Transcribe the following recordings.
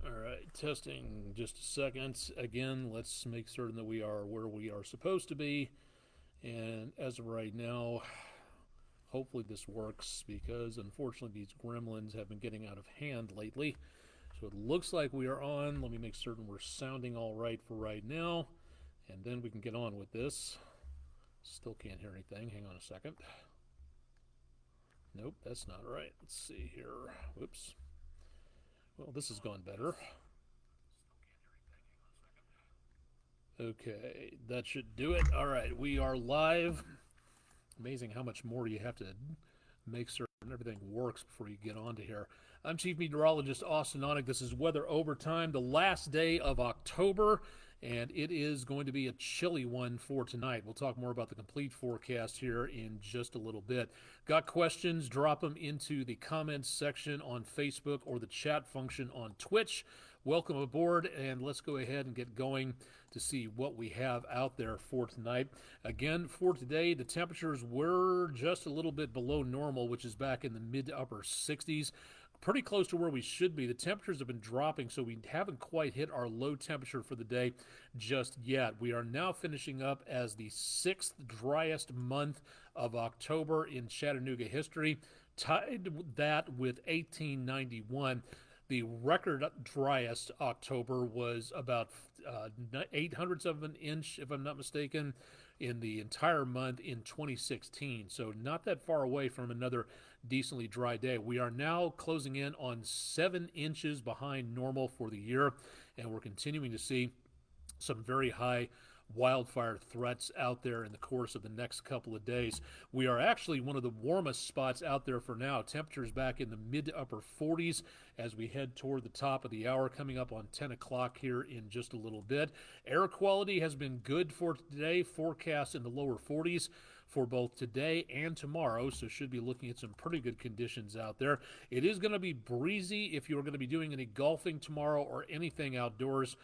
All right, testing just a second. Again, let's make certain that we are where we are supposed to be. And as of right now, hopefully this works because unfortunately these gremlins have been getting out of hand lately. So it looks like we are on. Let me make certain we're sounding all right for right now. And then we can get on with this. Still can't hear anything. Hang on a second. Nope, that's not right. Let's see here. Whoops. Well, this has gone better. Okay, that should do it. All right, we are live. Amazing how much more you have to make certain everything works before you get onto here. I'm Chief Meteorologist Austin Onig. This is Weather Overtime, the last day of October, and it is going to be a chilly one for tonight. We'll talk more about the complete forecast here in just a little bit. Got questions? Drop them into the comments section on Facebook or the chat function on Twitch. Welcome aboard, and let's go ahead and get going to see what we have out there for tonight. Again, for today, the temperatures were just a little bit below normal, which is back in the mid to upper 60s. Pretty close to where we should be. The temperatures have been dropping, so we haven't quite hit our low temperature for the day just yet. We are now finishing up as the sixth driest month of October in Chattanooga history, tied that with 1891. The record driest October was about 800ths of an inch, if I'm not mistaken, in the entire month in 2016. So not that far away from another decently dry day. We are now closing in on 7 inches behind normal for the year, and we're continuing to see some very high wildfire threats out there in the course of the next couple of days. We are actually one of the warmest spots out there for now. Temperatures back in the mid to upper 40s as we head toward the top of the hour, coming up on 10 o'clock here in just a little bit. Air quality has been good for today, forecast in the lower 40s for both today and tomorrow, so should be looking at some pretty good conditions out there. It is going to be breezy if you're going to be doing any golfing tomorrow or anything outdoors.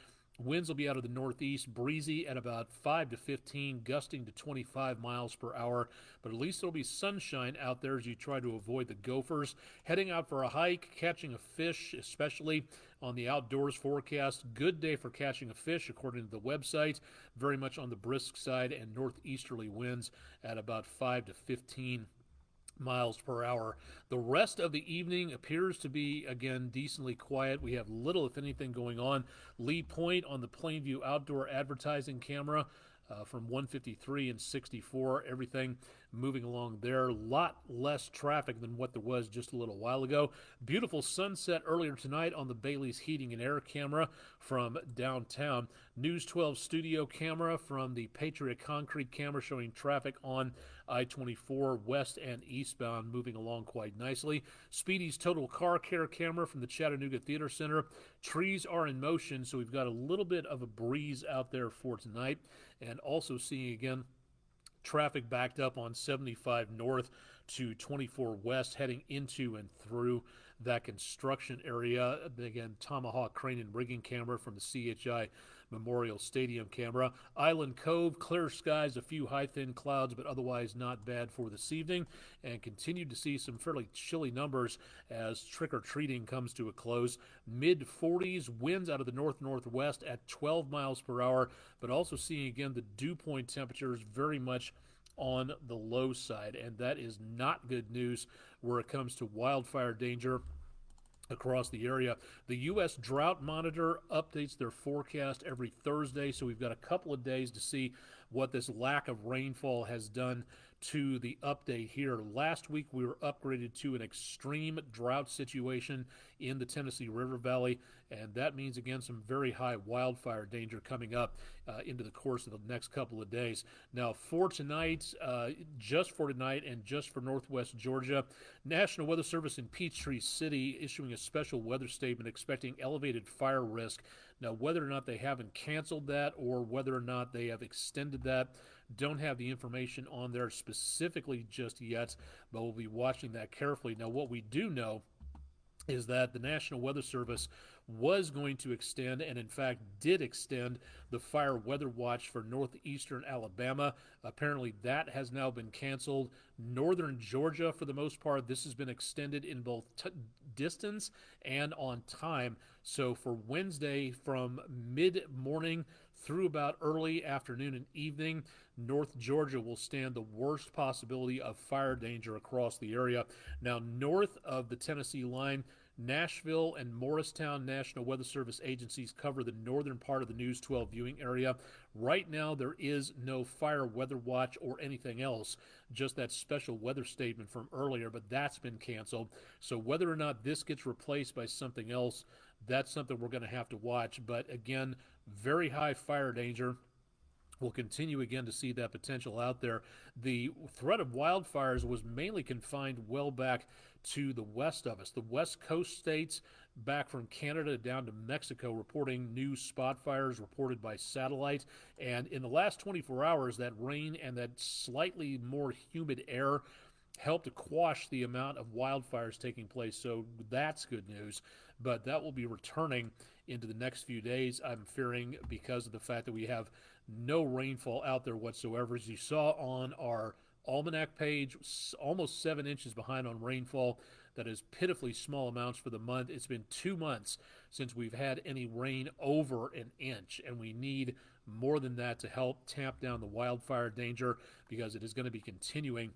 Winds will be out of the northeast, breezy at about 5 to 15, gusting to 25 miles per hour. But at least there'll be sunshine out there as you try to avoid the gophers. Heading out for a hike, catching a fish, especially on the outdoors forecast. Good day for catching a fish, according to the website. Very much on the brisk side, and northeasterly winds at about 5 to 15 miles per hour. The rest of the evening appears to be, again, decently quiet. We have little, if anything, going on. Lee Point on the Plainview outdoor advertising camera from 153 and 64. Everything moving along there. A lot less traffic than what there was just a little while ago. Beautiful sunset earlier tonight on the Bailey's Heating and Air camera from downtown. News 12 studio camera from the Patriot Concrete camera showing traffic on I-24 west and eastbound moving along quite nicely. Speedy's Total Car Care camera from the Chattanooga Theater Center. Trees are in motion, so we've got a little bit of a breeze out there for tonight. And also seeing again traffic backed up on 75 north to 24 west heading into and through that construction area. Again, Tomahawk crane and rigging camera from the CHI Memorial Stadium camera. Island Cove, clear skies, a few high thin clouds, but otherwise not bad for this evening. And continue to see some fairly chilly numbers as trick-or-treating comes to a close. Mid 40s, winds out of the north-northwest at 12 miles per hour, but also seeing again the dew point temperatures very much on the low side, and that is not good news where it comes to wildfire danger across the area. The U.S. Drought Monitor updates their forecast every Thursday, so we've got a couple of days to see what this lack of rainfall has done to the update here. Last week we were upgraded to an extreme drought situation in the Tennessee River Valley, and that means again some very high wildfire danger coming up into the course of the next couple of days. Now for tonight, just for tonight and just for Northwest Georgia, National Weather Service in Peachtree City issuing a special weather statement expecting elevated fire risk. Now whether or not they haven't canceled that or whether or not they have extended that, don't have the information on there specifically just yet, but we'll be watching that carefully. Now what we do know is that the National Weather Service was going to extend, and in fact did extend, the fire weather watch for northeastern Alabama. Apparently that has now been canceled. Northern Georgia, for the most part, this has been extended in both distance and on time. So for Wednesday, from mid-morning through about early afternoon and evening, North Georgia will stand the worst possibility of fire danger across the area. Now, north of the Tennessee line, Nashville and Morristown National Weather Service agencies cover the northern part of the News 12 viewing area. Right now, there is no fire weather watch or anything else, just that special weather statement from earlier, but that's been canceled. So whether or not this gets replaced by something else, that's something we're going to have to watch. But again, very high fire danger. We'll continue again to see that potential out there. The threat of wildfires was mainly confined well back to the west of us. The west coast states, back from Canada down to Mexico, reporting new spot fires reported by satellite. And in the last 24 hours, that rain and that slightly more humid air helped to quash the amount of wildfires taking place. So that's good news. But that will be returning into the next few days, I'm fearing, because of the fact that we have no rainfall out there whatsoever. As you saw on our almanac page, almost 7 inches behind on rainfall. That is pitifully small amounts for the month. It's been 2 months since we've had any rain over an inch, and we need more than that to help tamp down the wildfire danger, because it is going to be continuing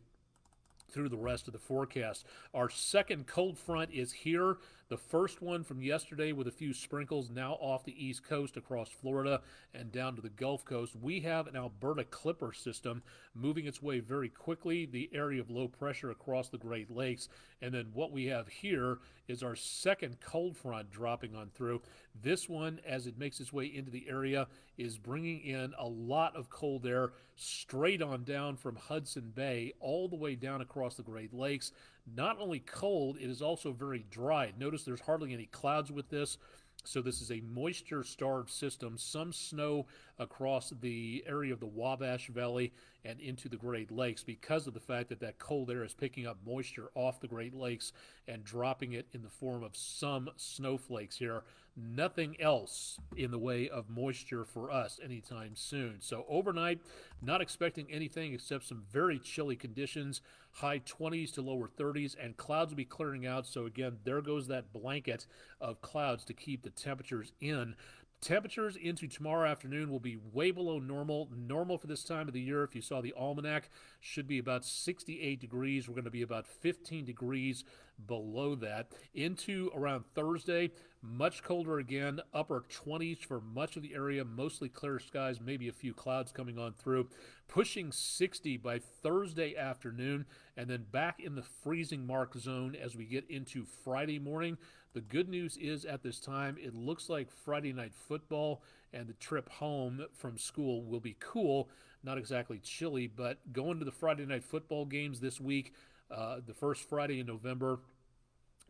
through the rest of the forecast. Our second cold front is here. The first one from yesterday with a few sprinkles now off the east coast across Florida and down to the Gulf Coast. We have an Alberta Clipper system moving its way very quickly, the area of low pressure across the Great Lakes. And then what we have here is our second cold front dropping on through. This one, as it makes its way into the area, is bringing in a lot of cold air straight on down from Hudson Bay all the way down across the Great Lakes. Not only cold, it is also very dry. Notice there's hardly any clouds with this. So this is a moisture-starved system. Some snow across the area of the Wabash Valley and into the Great Lakes because of the fact that that cold air is picking up moisture off the Great Lakes and dropping it in the form of some snowflakes here. Nothing else in the way of moisture for us anytime soon. So overnight, not expecting anything except some very chilly conditions, high 20s to lower 30s, and clouds will be clearing out. So again, there goes that blanket of clouds to keep the temperatures in. Temperatures into tomorrow afternoon will be way below normal. Normal for this time of the year, if you saw the almanac, should be about 68 degrees. We're going to be about 15 degrees below that. Into around Thursday, much colder again, upper 20s for much of the area, mostly clear skies, maybe a few clouds coming on through. Pushing 60 by Thursday afternoon, and then back in the freezing mark zone as we get into Friday morning. The good news is at this time, it looks like Friday night football and the trip home from school will be cool, not exactly chilly, but going to the Friday night football games this week, the first Friday in November,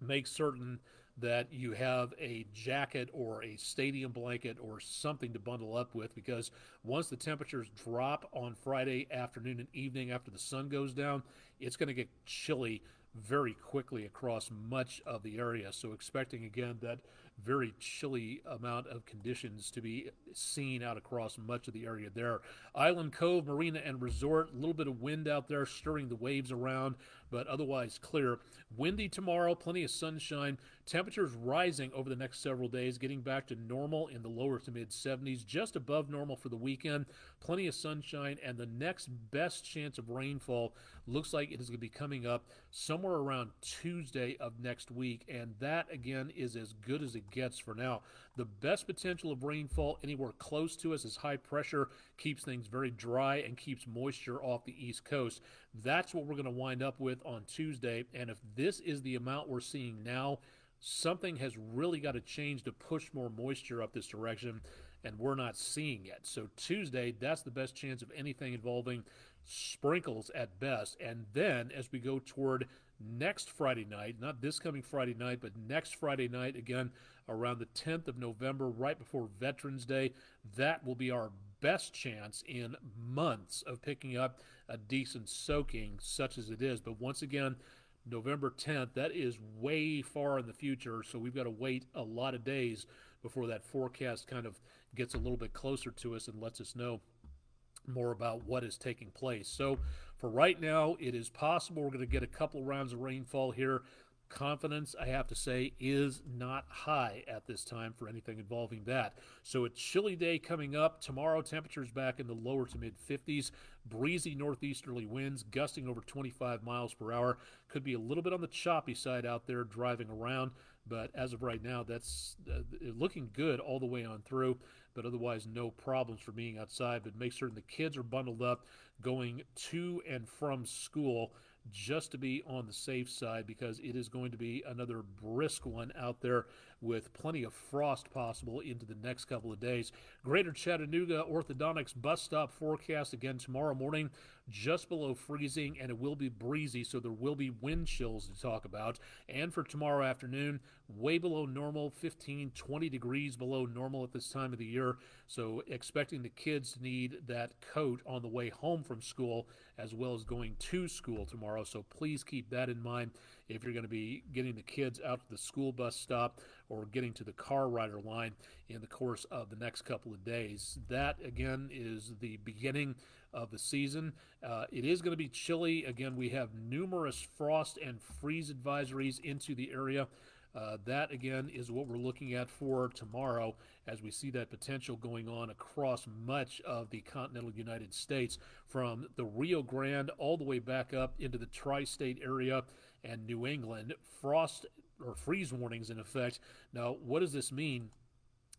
make certain that you have a jacket or a stadium blanket or something to bundle up with, because once the temperatures drop on Friday afternoon and evening after the sun goes down, it's going to get chilly very quickly across much of the area. So expecting again that very chilly amount of conditions to be seen out across much of the area there. Island Cove Marina and Resort, a little bit of wind out there stirring the waves around, but otherwise clear. Windy tomorrow, plenty of sunshine. Temperatures rising over the next several days, getting back to normal in the lower to mid 70s, just above normal for the weekend. Plenty of sunshine, and the next best chance of rainfall looks like it is going to be coming up somewhere around Tuesday of next week, and that again is as good as it gets for now. The best potential of rainfall anywhere close to us is high pressure, keeps things very dry and keeps moisture off the East Coast. That's what we're going to wind up with on Tuesday, and if this is the amount we're seeing now, something has really got to change to push more moisture up this direction, and we're not seeing it. So Tuesday, that's the best chance of anything involving sprinkles at best. And then as we go toward next Friday night, not this coming Friday night, but next Friday night, again, around the 10th of November, right before Veterans Day, that will be our best chance in months of picking up a decent soaking, such as it is. But once again, November 10th. That is way far in the future, so we've got to wait a lot of days before that forecast kind of gets a little bit closer to us and lets us know more about what is taking place. So for right now, it is possible we're going to get a couple rounds of rainfall here. Confidence, I have to say, is not high at this time for anything involving that. So a chilly day coming up. Tomorrow, temperatures back in the lower to mid 50s. Breezy northeasterly winds gusting over 25 miles per hour. Could be a little bit on the choppy side out there driving around, but as of right now, that's looking good all the way on through. But otherwise, no problems for being outside. But make certain the kids are bundled up going to and from school just to be on the safe side, because it is going to be another brisk one out there with plenty of frost possible into the next couple of days. Greater Chattanooga orthodontics bus stop forecast again tomorrow morning, just below freezing, and it will be breezy, so there will be wind chills to talk about. And for tomorrow afternoon, way below normal, 15, 20 degrees below normal at this time of the year, so expecting the kids to need that coat on the way home from school as well as going to school tomorrow. So please keep that in mind if you're going to be getting the kids out to the school bus stop or getting to the car rider line in the course of the next couple of days. That, again, is the beginning of the season. It is going to be chilly. Again, we have numerous frost and freeze advisories into the area. That, again, is what we're looking at for tomorrow as we see that potential going on across much of the continental United States, from the Rio Grande all the way back up into the tri-state area and New England. Frost or freeze warnings in effect. Now, what does this mean?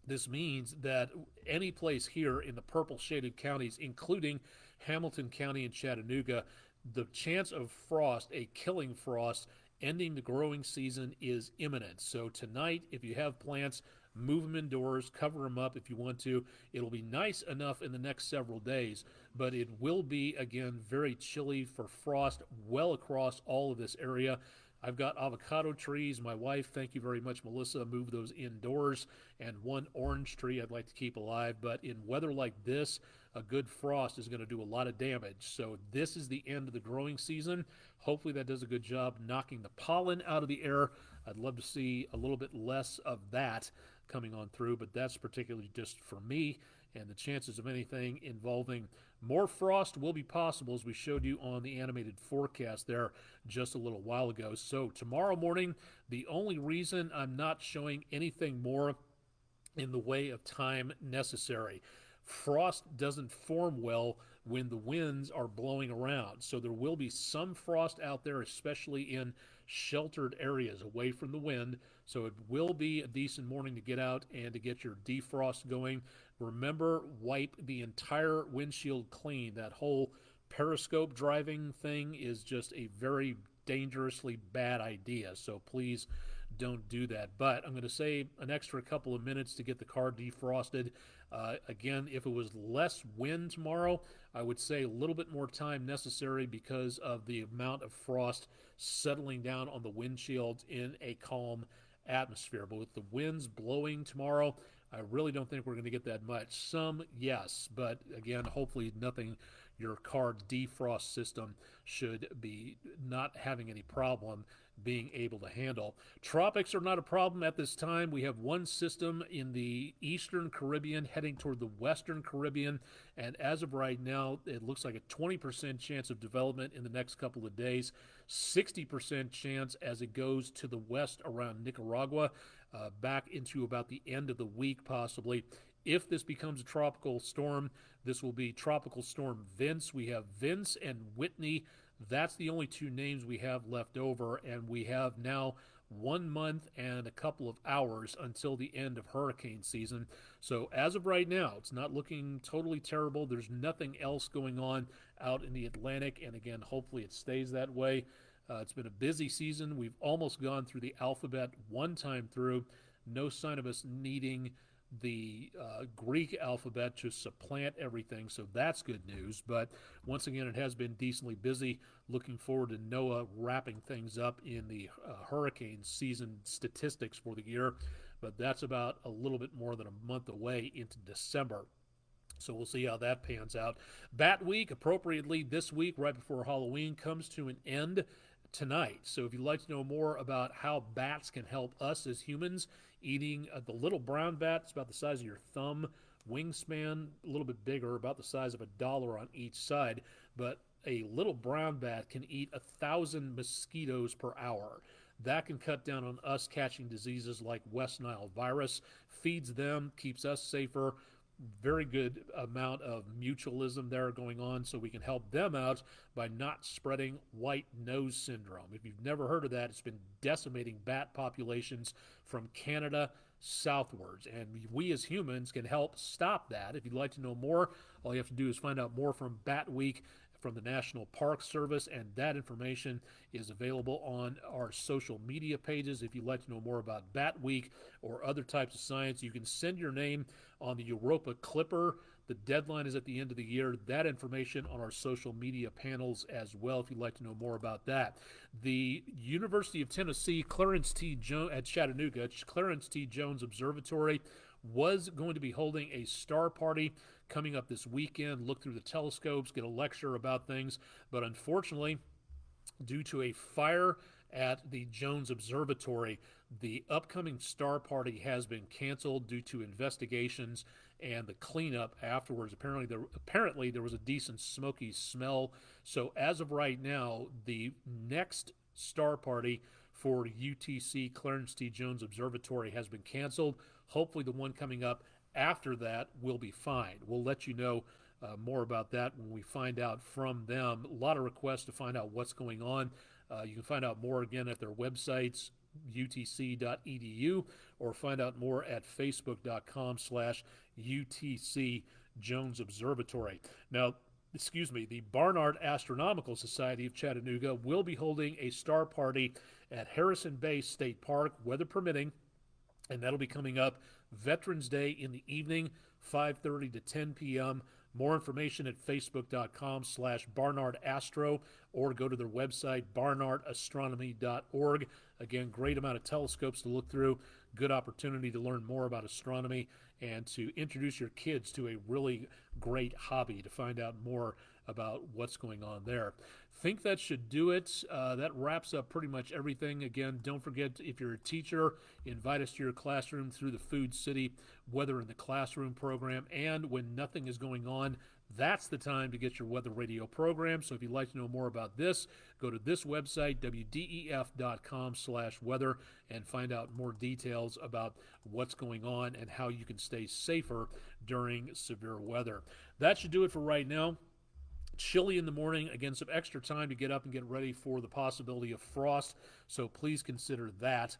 This means that any place here in the purple shaded counties, including Hamilton County and Chattanooga, the chance of frost, a killing frost, ending the growing season is imminent. So tonight, if you have plants, move them indoors, cover them up if you want to. It'll be nice enough in the next several days, but it will be, again, very chilly for frost well across all of this area. I've got avocado trees. My wife, thank you very much, Melissa, moved those indoors, and one orange tree I'd like to keep alive. But in weather like this, a good frost is going to do a lot of damage. So this is the end of the growing season. Hopefully that does a good job knocking the pollen out of the air. I'd love to see a little bit less of that coming on through, but that's particularly just for me, and the chances of anything involving more frost will be possible, as we showed you on the animated forecast there just a little while ago. So tomorrow morning, the only reason I'm not showing anything more in the way of time necessary, frost doesn't form well when the winds are blowing around. So there will be some frost out there, especially in sheltered areas away from the wind. So it will be a decent morning to get out and to get your defrost going. Remember, wipe the entire windshield clean. That whole periscope driving thing is just a very dangerously bad idea. So please don't do that. But I'm going to save an extra couple of minutes to get the car defrosted. Again, if it was less wind tomorrow, I would say a little bit more time necessary because of the amount of frost settling down on the windshield in a calm atmosphere. But with the winds blowing tomorrow, I really don't think we're going to get that much. Some, yes, but again, hopefully nothing. Your car defrost system should be not having any problem being able to handle. Tropics are not a problem at this time. We have one system in the eastern Caribbean heading toward the western Caribbean, and as of right now, it looks like a 20% chance of development in the next couple of days, 60% chance as it goes to the west around Nicaragua, back into about the end of the week possibly. If this becomes a tropical storm, this will be Tropical Storm Vince. We have Vince and Whitney. That's the only two names we have left over, and we have now 1 month and a couple of hours until the end of hurricane season. So as of right now, it's not looking totally terrible. There's nothing else going on out in the Atlantic, and again, hopefully it stays that way. It's been a busy season. We've almost gone through the alphabet one time through. No sign of us needing the Greek alphabet to supplant everything, so that's good news. But once again, it has been decently busy. Looking forward to NOAA wrapping things up in the hurricane season statistics for the year, but that's about a little bit more than a month away into December. So we'll see how that pans out. Bat Week, appropriately this week, right before Halloween, comes to an end tonight. So if you'd like to know more about how bats can help us as humans, eating the little brown bat, it's about the size of your thumb, wingspan a little bit bigger, about the size of $1 on each side, but a little brown bat can eat 1,000 mosquitoes per hour. That can cut down on us catching diseases like West Nile virus, feeds them, keeps us safer. Very good amount of mutualism there going on, so we can help them out by not spreading white nose syndrome. If you've never heard of that, it's been decimating bat populations from Canada southwards, and we as humans can help stop that. If you'd like to know more, all you have to do is find out more from Bat Week from the National Park Service, and that information is available on our social media pages. If you'd like to know more about Bat Week or other types of science, you can send your name on the Europa Clipper. The deadline is at the end of the year. That information on our social media panels as well, if you'd like to know more about that. The University of Tennessee Clarence T. Jones at Chattanooga, Clarence T. Jones Observatory was going to be holding a star party coming up this weekend. Look through the telescopes, get a lecture about things, but unfortunately, due to a fire at the Jones Observatory, the upcoming star party has been canceled due to investigations and the cleanup afterwards. Apparently there was a decent smoky smell. So as of right now, the next star party for UTC Clarence T. Jones Observatory has been canceled. Hopefully the one coming up after that will be fine. We'll let you know more about that when we find out from them. A lot of requests to find out what's going on. You can find out more again at their websites, utc.edu, or find out more at facebook.com/UTC Jones Observatory. Now, the Barnard Astronomical Society of Chattanooga will be holding a star party at Harrison Bay State Park, weather permitting, and that'll be coming up Veterans Day in the evening, 5:30 to 10 p.m. More information at facebook.com/BarnardAstro, or go to their website, barnardastronomy.org. Again, great amount of telescopes to look through. Good opportunity to learn more about astronomy and to introduce your kids to a really great hobby to find out more about what's going on there. Think that should do it. That wraps up pretty much everything. Again, don't forget, if you're a teacher, invite us to your classroom through the Food City Weather in the Classroom program. And when nothing is going on, that's the time to get your weather radio program. So if you'd like to know more about this, go to this website, wdef.com/weather, and find out more details about what's going on and how you can stay safer during severe weather. That should do it for right now. Chilly in the morning, again, some extra time to get up and get ready for the possibility of frost, so please consider that.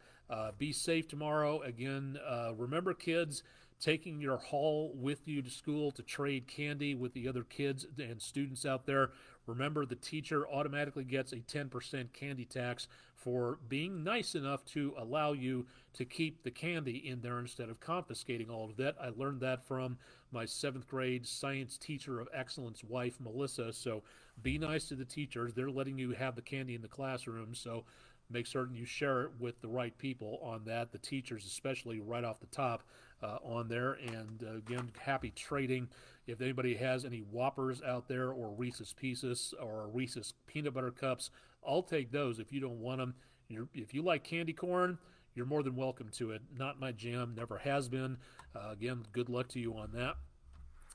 Be safe tomorrow. Again, remember, kids, taking your haul with you to school to trade candy with the other kids and students out there. Remember, the teacher automatically gets a 10% candy tax for being nice enough to allow you to keep the candy in there instead of confiscating all of that. I learned that from my 7th grade science teacher of excellence wife, Melissa. So be nice to the teachers. They're letting you have the candy in the classroom, so make certain you share it with the right people on that, the teachers especially, right off the top on there. And again, happy trading. If anybody has any Whoppers out there, or Reese's Pieces, or Reese's Peanut Butter Cups, I'll take those. If you don't want them, if you like candy corn, you're more than welcome to it. Not my jam, never has been. Again, good luck to you on that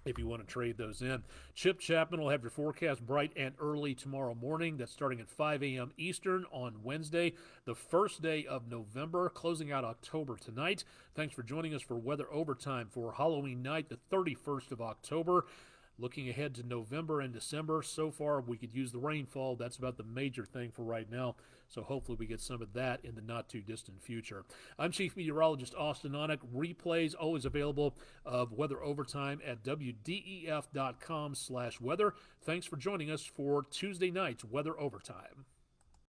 if you want to trade those in. Chip Chapman will have your forecast bright and early tomorrow morning. That's starting at 5 a.m. Eastern on Wednesday, the first day of November, closing out October tonight. Thanks for joining us for Weather Overtime for Halloween night, the 31st of October. Looking ahead to November and December, so far we could use the rainfall. That's about the major thing for right now. So hopefully we get some of that in the not-too-distant future. I'm Chief Meteorologist Austin Onick. Replays always available of Weather Overtime at wdef.com/weather. Thanks for joining us for Tuesday night's Weather Overtime.